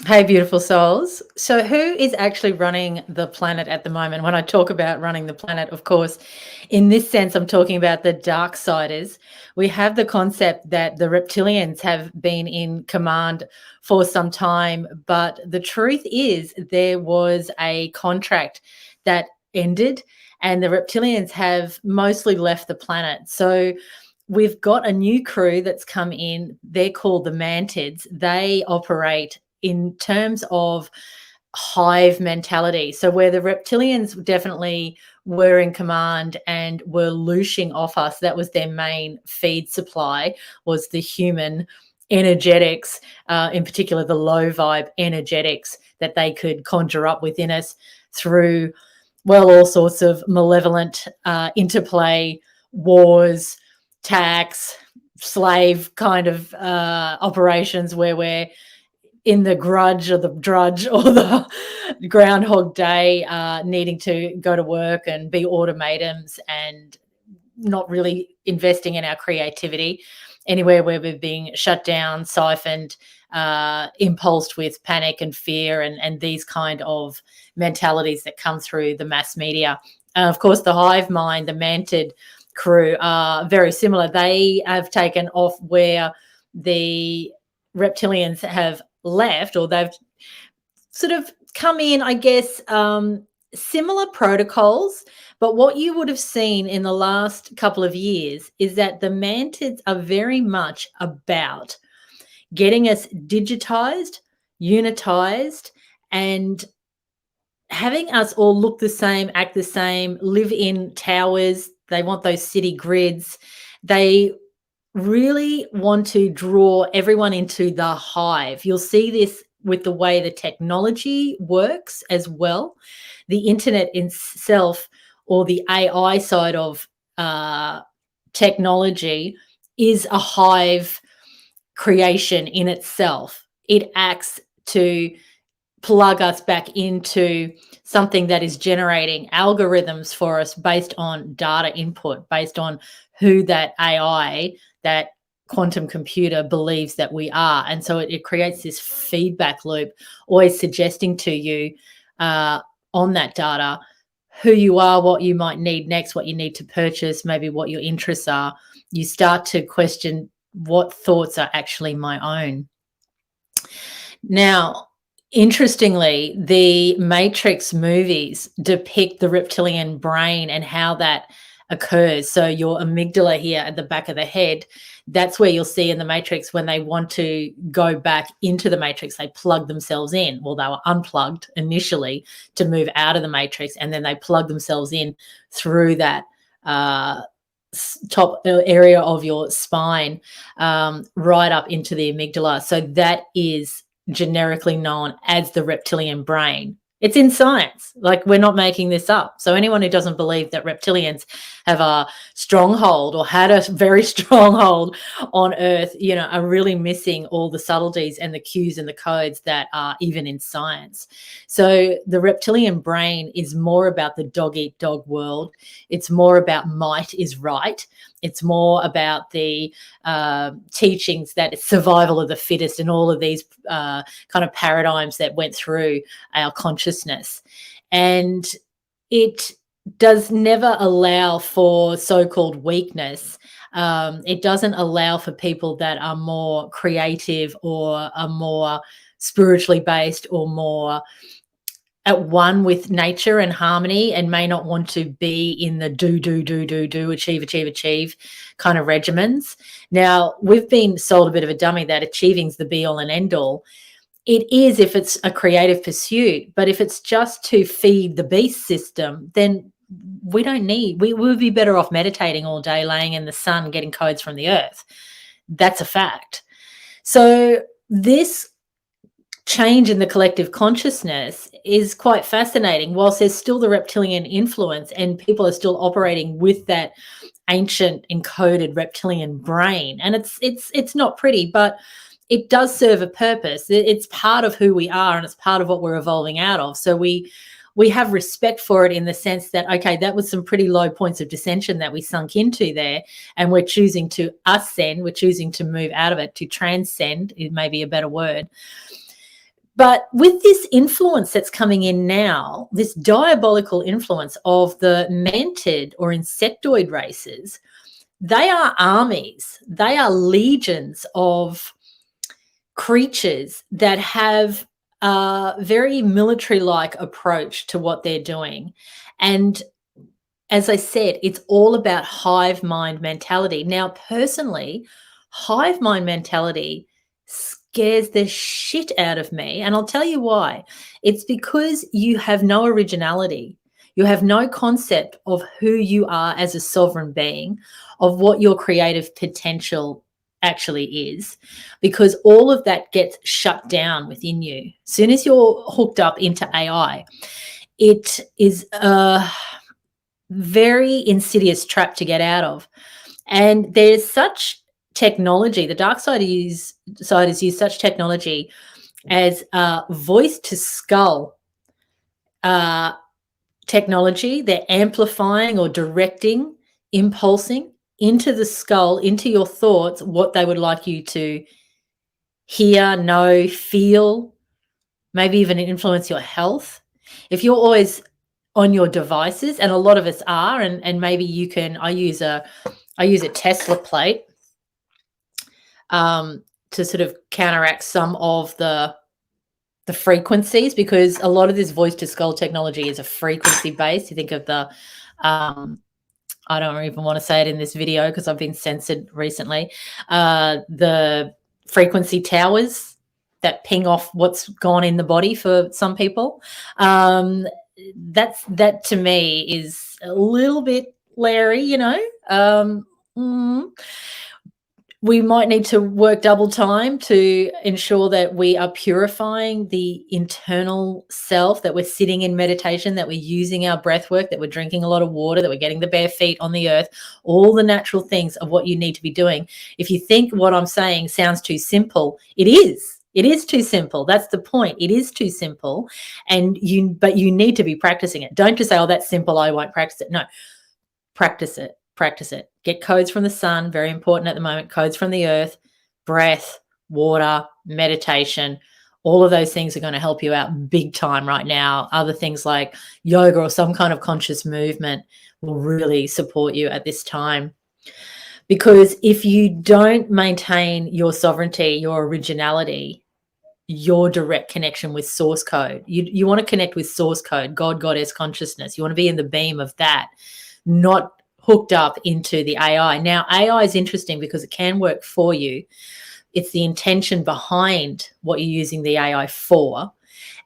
Hey, beautiful souls. So, who is actually running the planet at the moment? When I talk about running the planet, of course, in this sense, I'm talking about the dark siders. We have the concept that the reptilians have been in command for some time, but the truth is, there was a contract that ended, and the reptilians have mostly left the planet. So, we've got a new crew that's come in. They're called the Mantids. They operate in terms of hive mentality. So where the reptilians definitely were in command and were looshing off us, that was their main feed supply, was the human energetics, in particular the low vibe energetics that they could conjure up within us through, well, all sorts of malevolent interplay, wars, tax, slave kind of operations where we're in the grudge or the drudge or the groundhog day, needing to go to work and be automatons and not really investing in our creativity. Anywhere where we're being shut down, siphoned, impulsed with panic and fear and these kind of mentalities that come through the mass media. Of course, the Hive Mind, the Mantid crew are very similar. They have taken off where the reptilians have left, or they've sort of come in, I guess, similar protocols. But what you would have seen in the last couple of years is that the mantids are very much about getting us digitized, unitized, and having us all look the same, act the same, live in towers. They want those city grids. They really want to draw everyone into the hive. You'll see this with the way the technology works as well. The internet itself, or the AI side of technology, is a hive creation in itself. It acts to plug us back into something that is generating algorithms for us based on data input, based on who that AI, that quantum computer believes that we are. And so it creates this feedback loop, always suggesting to you on that data who you are, what you might need next, what you need to purchase, maybe what your interests are. You start to question what thoughts are actually my own. Now, interestingly, the Matrix movies depict the reptilian brain and how that occurs. So your amygdala here at the back of the head, that's where you'll see in the Matrix when they want to go back into the Matrix, they plug themselves in. Well, they were unplugged initially to move out of the Matrix, and then they plug themselves in through that top area of your spine, right up into the amygdala. So that is generically known as the reptilian brain. It's in science. Like, we're not making this up. So anyone who doesn't believe that reptilians have a stronghold or had a very strong hold on Earth, are really missing all the subtleties and the cues and the codes that are even in science. So the reptilian brain is more about the dog-eat-dog world. It's more about might is right. It's more about the teachings that it's survival of the fittest and all of these kind of paradigms that went through our consciousness. And it does never allow for so-called weakness. It doesn't allow for people that are more creative or are more spiritually based or more at one with nature and harmony, and may not want to be in the do, achieve kind of regimens. Now, we've been sold a bit of a dummy that achieving's the be all and end all. It is if it's a creative pursuit, but if it's just to feed the beast system, then we would be better off meditating all day, laying in the sun, getting codes from the earth. That's a fact. So this change in the collective consciousness is quite fascinating. Whilst there's still the reptilian influence and people are still operating with that ancient encoded reptilian brain, and it's not pretty, but it does serve a purpose. It's part of who we are, and it's part of what we're evolving out of. So we have respect for it in the sense that, okay, that was some pretty low points of dissension that we sunk into there, and we're choosing to ascend, we're choosing to move out of it, to transcend, it may be a better word. But with this influence that's coming in now, this diabolical influence of the mantid or insectoid races, they are armies, they are legions of creatures that have a very military-like approach to what they're doing. And as I said, it's all about hive mind mentality. Now, personally, hive mind mentality scares the shit out of me. And I'll tell you why. It's because you have no originality. You have no concept of who you are as a sovereign being, of what your creative potential actually is, because all of that gets shut down within you. As soon as you're hooked up into AI, it is very insidious trap to get out of. And there's such technology, the dark side use such technology as voice to skull technology. They're amplifying or directing, impulsing into the skull, into your thoughts, what they would like you to hear, know, feel, maybe even influence your health. If you're always on your devices, and a lot of us are, and maybe you can, I use a Tesla plate to sort of counteract some of the frequencies, because a lot of this voice to skull technology is a frequency based. You think of the I don't even want to say it in this video because I've been censored recently. The frequency towers that ping off what's gone in the body for some people. That to me is a little bit Larry, you know. We might need to work double time to ensure that we are purifying the internal self, that we're sitting in meditation, that we're using our breath work, that we're drinking a lot of water, that we're getting the bare feet on the earth, all the natural things of what you need to be doing. If you think what I'm saying sounds too simple, it is. It is too simple. That's the point. It is too simple. But you need to be practicing it. Don't just say, oh, that's simple, I won't practice it. No, practice it. Practice it. Get codes from the sun, very important at the moment, codes from the earth, breath, water, meditation. All of those things are going to help you out big time right now. Other things like yoga or some kind of conscious movement will really support you at this time. Because if you don't maintain your sovereignty, your originality, your direct connection with source code, you want to connect with source code, God, Goddess consciousness. You want to be in the beam of that, not hooked up into the AI. Now, AI is interesting because it can work for you. It's the intention behind what you're using the AI for.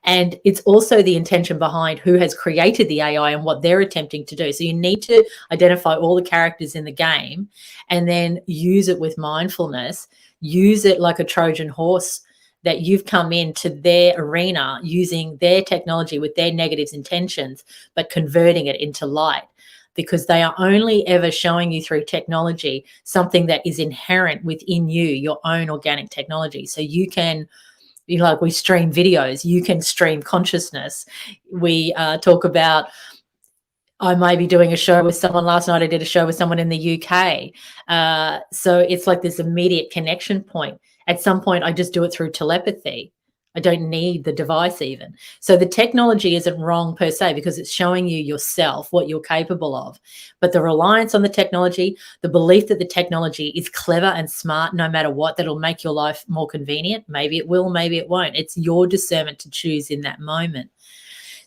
And it's also the intention behind who has created the AI and what they're attempting to do. So you need to identify all the characters in the game and then use it with mindfulness. Use it like a Trojan horse, that you've come into their arena using their technology with their negative intentions, but converting it into light. Because they are only ever showing you through technology something that is inherent within you, your own organic technology. So you can, like we stream videos, you can stream consciousness. We talk about, I may be doing a show with someone. Last night I did a show with someone in the UK. So it's like this immediate connection point. At some point, I just do it through telepathy. I don't need the device even. So the technology isn't wrong per se, because it's showing you yourself, what you're capable of. But the reliance on the technology, the belief that the technology is clever and smart no matter what, that'll make your life more convenient. Maybe it will, maybe it won't. It's your discernment to choose in that moment.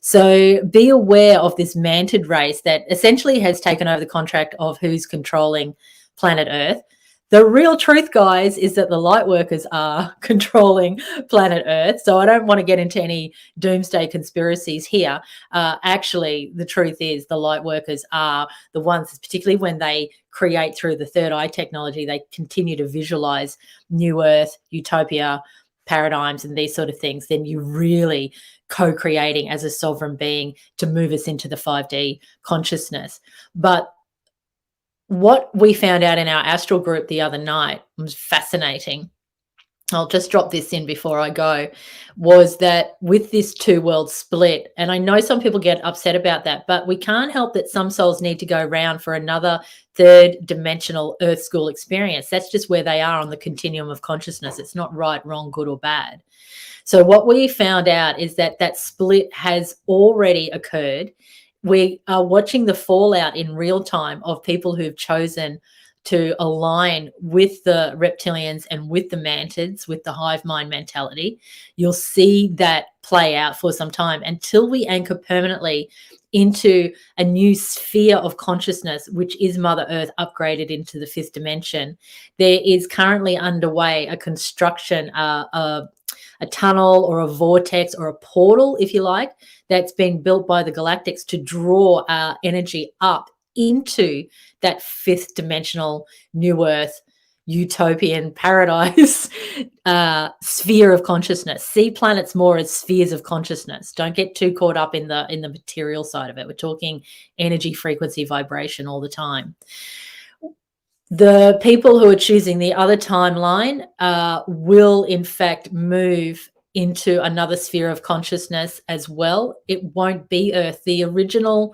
So be aware of this mantid race that essentially has taken over the contract of who's controlling planet Earth. The real truth, guys, is that the Lightworkers are controlling planet Earth. So I don't want to get into any doomsday conspiracies here. Actually, the truth is the Lightworkers are the ones, particularly when they create through the third eye technology, they continue to visualize new Earth, utopia, paradigms, and these sort of things. Then you're really co-creating as a sovereign being to move us into the 5D consciousness. But what we found out in our astral group the other night was fascinating. I'll just drop this in before I go, was that with this two world split, and I know some people get upset about that, but we can't help that some souls need to go round for another third dimensional earth school experience. That's just where they are on the continuum of consciousness. It's not right, wrong, good, or bad. So what we found out is that that split has already occurred. We are watching the fallout in real time of people who've chosen to align with the reptilians and with the mantids, with the hive mind mentality. You'll see that play out for some time until we anchor permanently into a new sphere of consciousness, which is Mother Earth upgraded into the fifth dimension. There is currently underway a construction, a tunnel or a vortex or a portal, if you like, that's been built by the galactics to draw our energy up into that fifth dimensional new earth utopian paradise sphere of consciousness. See planets more as spheres of consciousness. Don't get too caught up in the material side of it. We're talking energy, frequency, vibration all the time. The people who are choosing the other timeline will in fact move into another sphere of consciousness as well. It won't be Earth. The original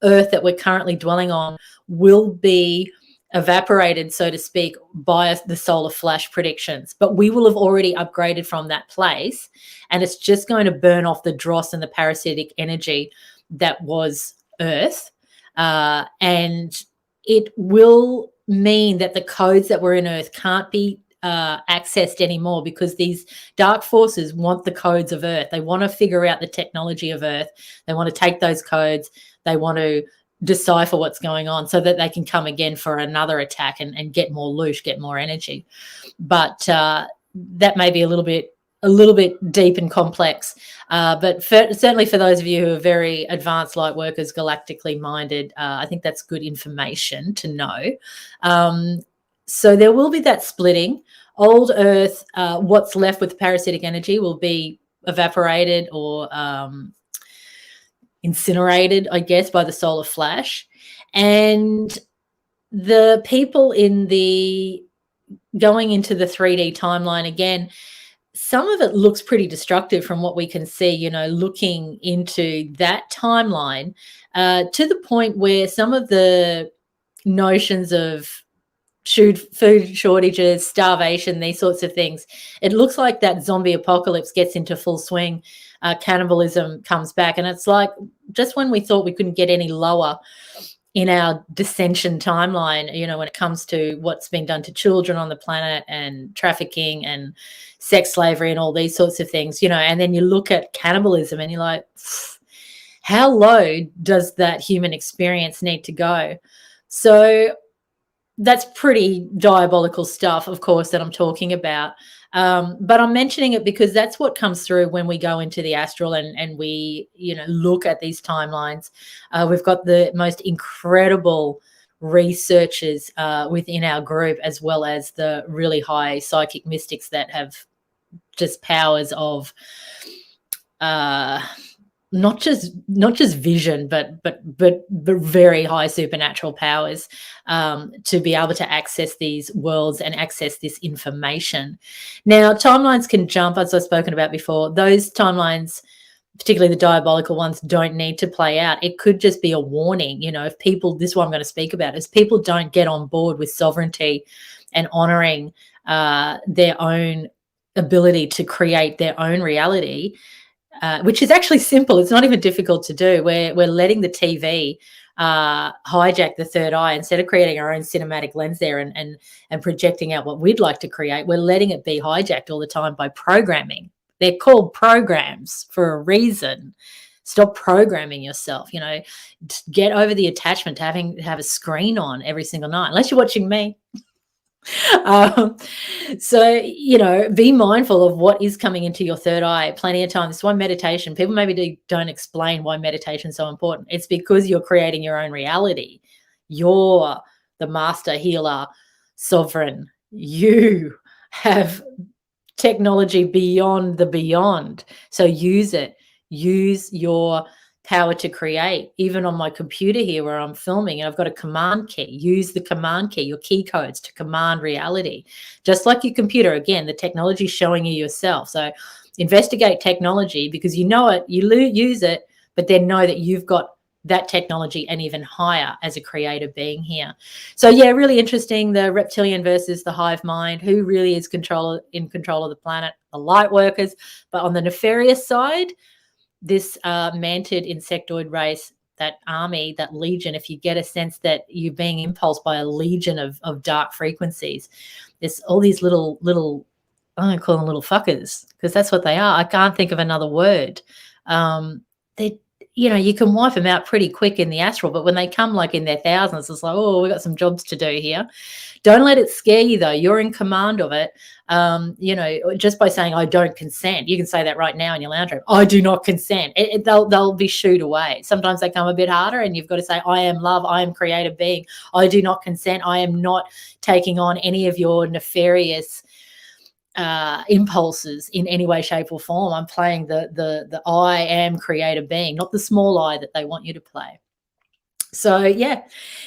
Earth that we're currently dwelling on will be evaporated, so to speak, by the solar flash predictions. But we will have already upgraded from that place, and it's just going to burn off the dross and the parasitic energy that was Earth. And it will mean that the codes that were in Earth can't be accessed anymore, because these dark forces want the codes of Earth. They want to figure out the technology of Earth. They want to take those codes. They want to decipher what's going on so that they can come again for another attack and get more loot, get more energy. But that may be a little bit deep and complex. But certainly for those of you who are very advanced light workers, galactically minded, I think that's good information to know. So there will be that splitting. Old Earth, what's left with parasitic energy will be evaporated or incinerated, I guess, by the solar flash. And the people in the going into the 3D timeline again, some of it looks pretty destructive from what we can see, looking into that timeline, to the point where some of the notions of food shortages, starvation, these sorts of things, it looks like that zombie apocalypse gets into full swing. Cannibalism comes back, and it's like just when we thought we couldn't get any lower in our dissension timeline, when it comes to what's being done to children on the planet and trafficking and sex slavery and all these sorts of things, and then you look at cannibalism and you're like, how low does that human experience need to go? So that's pretty diabolical stuff, of course, that I'm talking about. But I'm mentioning it because that's what comes through when we go into the astral and we, look at these timelines. We've got the most incredible researchers within our group, as well as the really high psychic mystics that have just powers of not just vision, but very high supernatural powers to be able to access these worlds and access this information. Now, timelines can jump, as I've spoken about before. Those timelines, particularly the diabolical ones, don't need to play out. It could just be a warning. If people, this is what I'm going to speak about, is people don't get on board with sovereignty and honoring their own ability to create their own reality, which is actually simple. It's not even difficult to do. We're letting the TV hijack the third eye. Instead of creating our own cinematic lens there and projecting out what we'd like to create, we're letting it be hijacked all the time by programming. They're called programs for a reason. Stop programming yourself. Get over the attachment to have a screen on every single night, unless you're watching me. So be mindful of what is coming into your third eye plenty of times. This is why meditation, people maybe don't explain why meditation is so important. It's because you're creating your own reality. You're the master healer, sovereign. You have technology beyond the beyond, so use it. Use your power to create. Even on my computer here where I'm filming, and I've got a command key. Use the command key, your key codes, to command reality. Just like your computer, again, the technology is showing you yourself. So investigate technology, because you know it, you use it, but then know that you've got that technology and even higher as a creative being here. So yeah, really interesting, the reptilian versus the hive mind. Who really is in control of the planet? The light workers. But on the nefarious side, this mantid insectoid race, that army, that legion, if you get a sense that you're being impulsed by a legion of dark frequencies, there's all these little, I'm going to call them little fuckers, because that's what they are. I can't think of another word. They, you can wipe them out pretty quick in the astral, but when they come like in their thousands, it's like, oh, we've got some jobs to do here. Don't let it scare you, though. You're in command of it. Just by saying, I don't consent, you can say that right now in your lounge room. I do not consent. They'll be shooed away. Sometimes they come a bit harder, and you've got to say, I am love. I am creative being. I do not consent. I am not taking on any of your nefarious impulses in any way, shape, or form. I'm playing the I am creative being, not the small I that they want you to play. So yeah,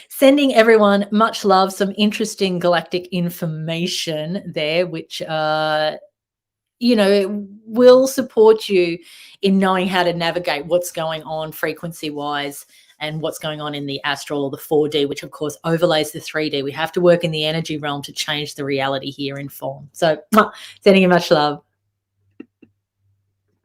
sending everyone much love, some interesting galactic information there, which will support you in knowing how to navigate what's going on frequency wise and what's going on in the astral, or the 4D, which of course overlays the 3D. We have to work in the energy realm to change the reality here in form. So sending you much love.